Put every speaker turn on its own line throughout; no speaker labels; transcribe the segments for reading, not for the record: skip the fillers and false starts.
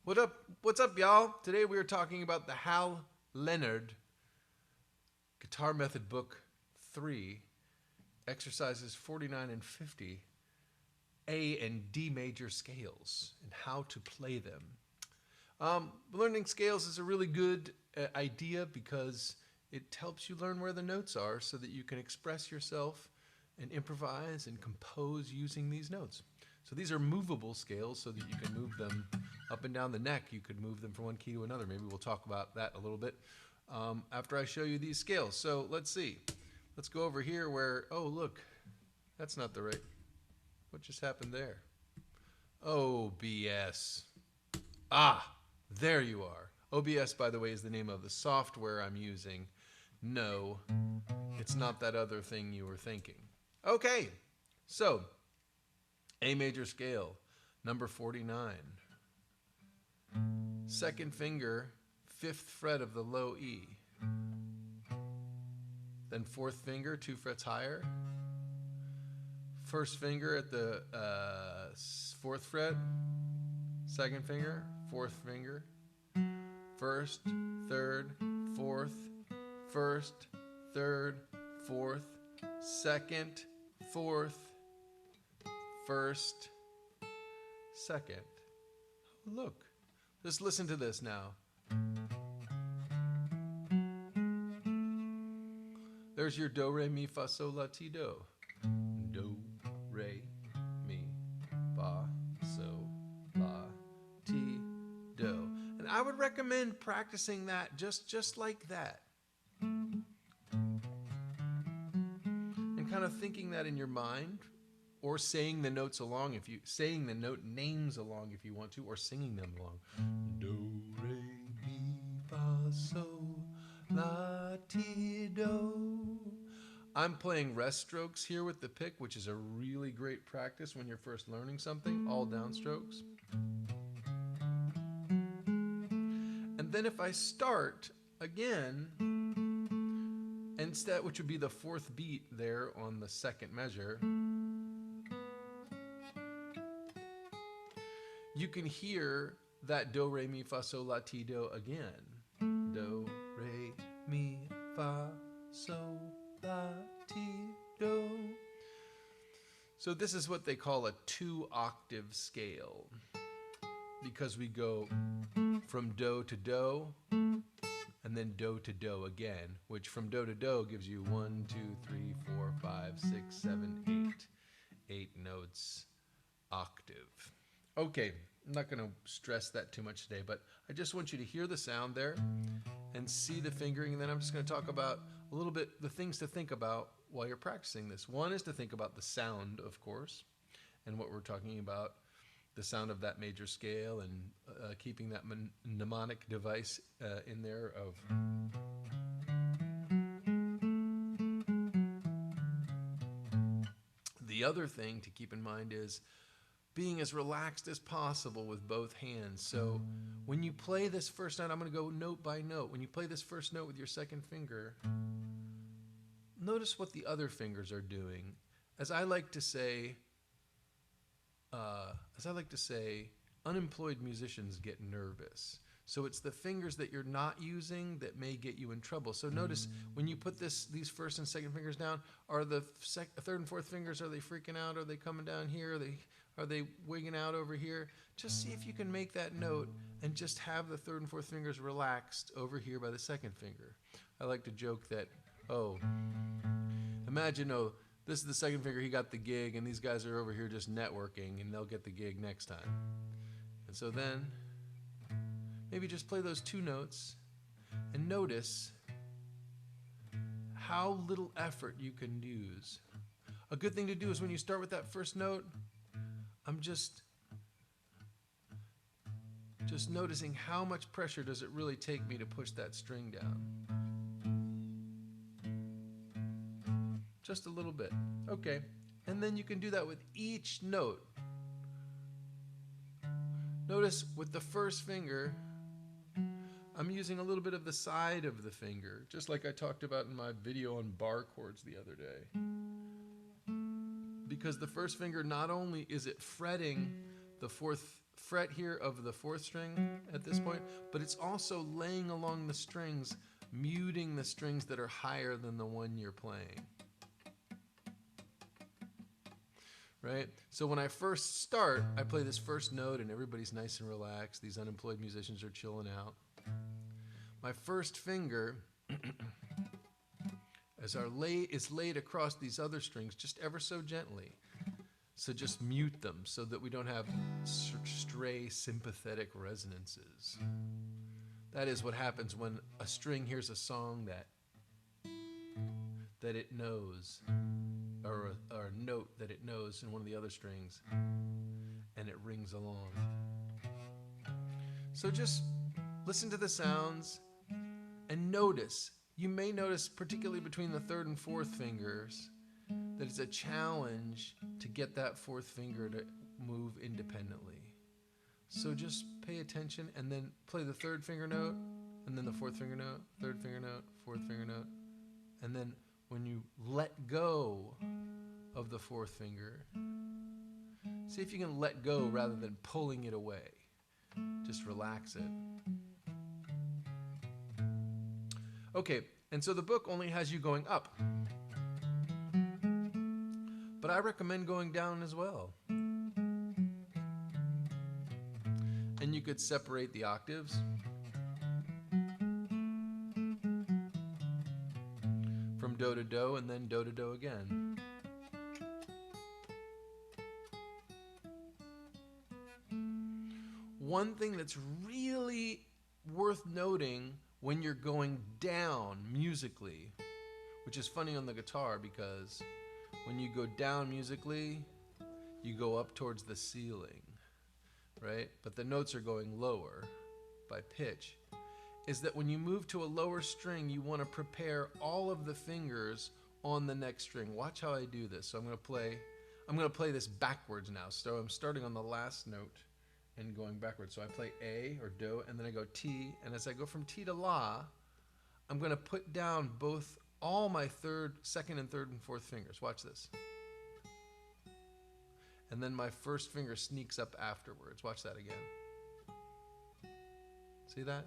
What up? What's up, y'all? Today we are talking about the Hal Leonard Guitar Method Book 3, exercises 49 and 50, A and D major scales, and how to play them. Learning scales is a really good idea because it helps you learn where the notes are so that you can express yourself and improvise and compose using these notes. So these are movable scales so that you can move them up and down the neck. You could move them from one key to another. Maybe we'll talk about that a little bit after I show you these scales. So let's see. Let's go over here where, oh look, that's not the right, what just happened there? Oh, BS. Ah, there you are. OBS, by the way, is the name of the software I'm using. No, it's not that other thing you were thinking. Okay, so A major scale, number 49. Second finger, 5th fret of the low E. Then 4th finger, 2 frets higher. First finger at the 4th fret. Second finger, 4th finger. 1st, 3rd, 4th, 1st, 3rd, 4th, 2nd, 4th, 1st, 2nd. Look, just listen to this now. There's your do, re, mi, fa, sol, la, ti, do. Do, re, mi, fa, sol, la, ti, do. And I would recommend practicing that just like that. And kind of thinking that in your mind, or saying the notes along if you, saying the note names along if you want to, or singing them along. Do, re, mi, fa, sol, la, ti, do. I'm playing rest strokes here with the pick, which is a really great practice when you're first learning something, all downstrokes. And then if I start again, instead, which would be the 4th beat there on the 2nd measure, you can hear that do, re, mi, fa, sol, la, ti, do again. Do, re, mi, fa, sol, la, ti, do. So this is what they call a 2-octave scale, because we go from do to do, and then do to do again, which from do to do gives you 1, 2, 3, 4, 5, 6, 7, 8. 8 notes octave. Okay, I'm not going to stress that too much today, but I just want you to hear the sound there and see the fingering, and then I'm just going to talk about a little bit the things to think about while you're practicing this. One is to think about the sound, of course, and what we're talking about, the sound of that major scale, and keeping that mnemonic device in there of the other thing to keep in mind is being as relaxed as possible with both hands. So when you play this first note, I'm going to go note by note. When you play this first note with your 2nd finger, notice what the other fingers are doing. As I like to say, unemployed musicians get nervous. So it's the fingers that you're not using that may get you in trouble. So notice when you put these 1st and 2nd fingers down, are the 3rd and 4th fingers, are they freaking out? Are they coming down here? Are they wigging out over here? Just see if you can make that note and just have the 3rd and 4th fingers relaxed over here by the 2nd finger. I like to joke that, imagine, this is the 2nd finger, he got the gig, and these guys are over here just networking, and they'll get the gig next time. And so then, maybe just play those 2 notes and notice how little effort you can use. A good thing to do is when you start with that first note, I'm just noticing how much pressure does it really take me to push that string down. Just a little bit. Okay. And then you can do that with each note. Notice with the 1st finger, I'm using a little bit of the side of the finger, just like I talked about in my video on bar chords the other day. Because the 1st finger, not only is it fretting the 4th fret here of the 4th string at this point, but it's also laying along the strings, muting the strings that are higher than the one you're playing. Right? So when I first start, I play this first note and everybody's nice and relaxed. These unemployed musicians are chilling out. My first finger is laid across these other strings just ever so gently. So just mute them so that we don't have stray sympathetic resonances. That is what happens when a string hears a song that it knows, or a note that it knows in one of the other strings, and it rings along. So just listen to the sounds and notice. You may notice, particularly between the 3rd and 4th fingers, that it's a challenge to get that 4th finger to move independently. So just pay attention and then play the 3rd finger note, and then the 4th finger note, 3rd finger note, 4th finger note. And then when you let go of the 4th finger, see if you can let go rather than pulling it away. Just relax it. Okay, and so the book only has you going up. But I recommend going down as well. And you could separate the octaves. From do to do and then do to do again. One thing that's really worth noting when you're going down musically, which is funny on the guitar because when you go down musically, you go up towards the ceiling, right? But the notes are going lower by pitch, is that when you move to a lower string, you want to prepare all of the fingers on the next string. Watch how I do this. So I'm going to play this backwards now. So I'm starting on the last note and going backwards. So I play A or do, and then I go T, and as I go from T to La, I'm going to put down all my 2nd and 3rd and 4th fingers. Watch this. And then my 1st finger sneaks up afterwards. Watch that again. See that?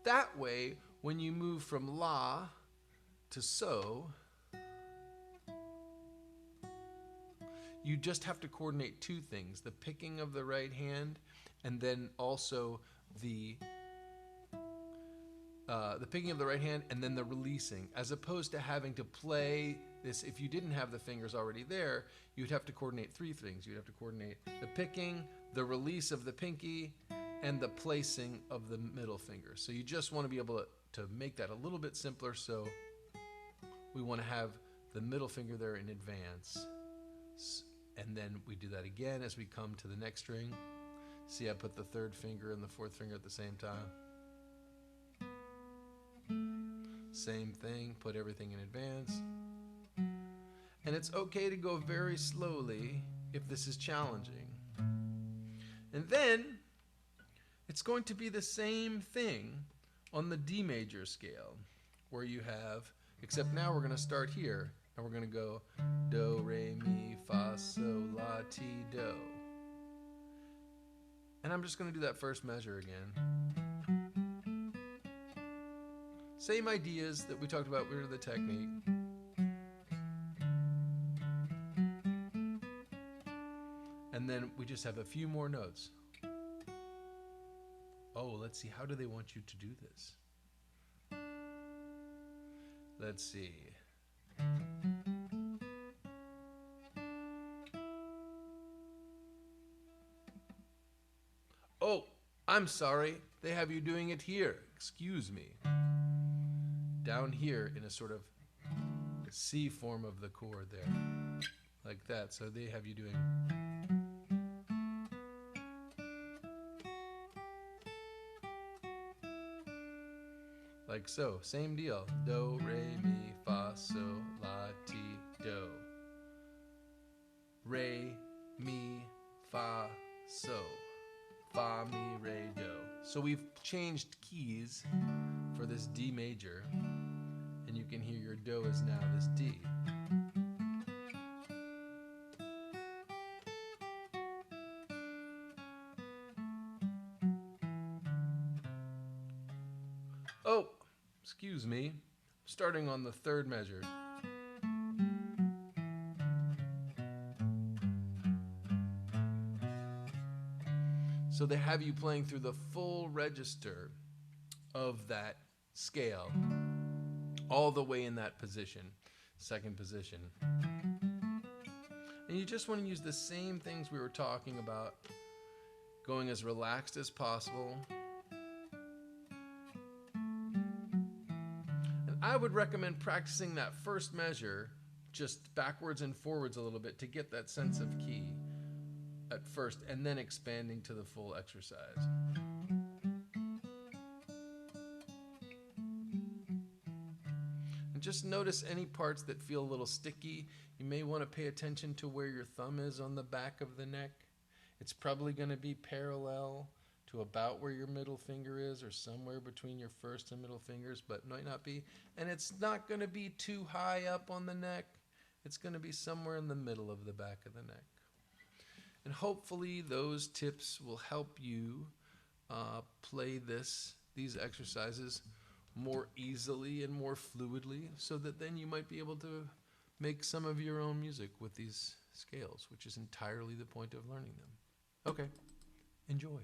That way, when you move from La to So, you just have to coordinate 2 things: the picking of the right hand, and then also the picking of the right hand, and then the releasing, as opposed to having to play this. If you didn't have the fingers already there, you'd have to coordinate 3 things. You'd have to coordinate the picking, the release of the pinky, and the placing of the middle finger. So you just want to be able to make that a little bit simpler. So we want to have the middle finger there in advance. And then we do that again as we come to the next string. See, I put the 3rd finger and the 4th finger at the same time. Same thing, put everything in advance. And it's okay to go very slowly if this is challenging. And then it's going to be the same thing on the D major scale, where you have, except now we're going to start here, and we're going to go do, re, mi, fa, sol, la, ti, do. And I'm just going to do that first measure again. Same ideas that we talked about with the technique. And then we just have a few more notes. Oh, let's see, how do they want you to do this? Let's see. Oh, I'm sorry. They have you doing it here. Excuse me. Down here in a sort of C form of the chord there. Like that. So they have you doing... like so. Same deal. Do, re, mi, fa, sol, la, ti, do. Re, mi, fa, sol. Fa, mi, re, do. So we've changed keys for this D major, and you can hear your do is now this D. Oh, excuse me. Starting on the third measure. So they have you playing through the full register of that scale, all the way in that position, second position. And you just want to use the same things we were talking about, going as relaxed as possible. And I would recommend practicing that first measure just backwards and forwards a little bit to get that sense of key at first, and then expanding to the full exercise. And just notice any parts that feel a little sticky. You may want to pay attention to where your thumb is on the back of the neck. It's probably going to be parallel to about where your middle finger is, or somewhere between your first and middle fingers, but might not be. And it's not going to be too high up on the neck. It's going to be somewhere in the middle of the back of the neck. And hopefully those tips will help you play these exercises more easily and more fluidly, so that then you might be able to make some of your own music with these scales, which is entirely the point of learning them. Okay, enjoy.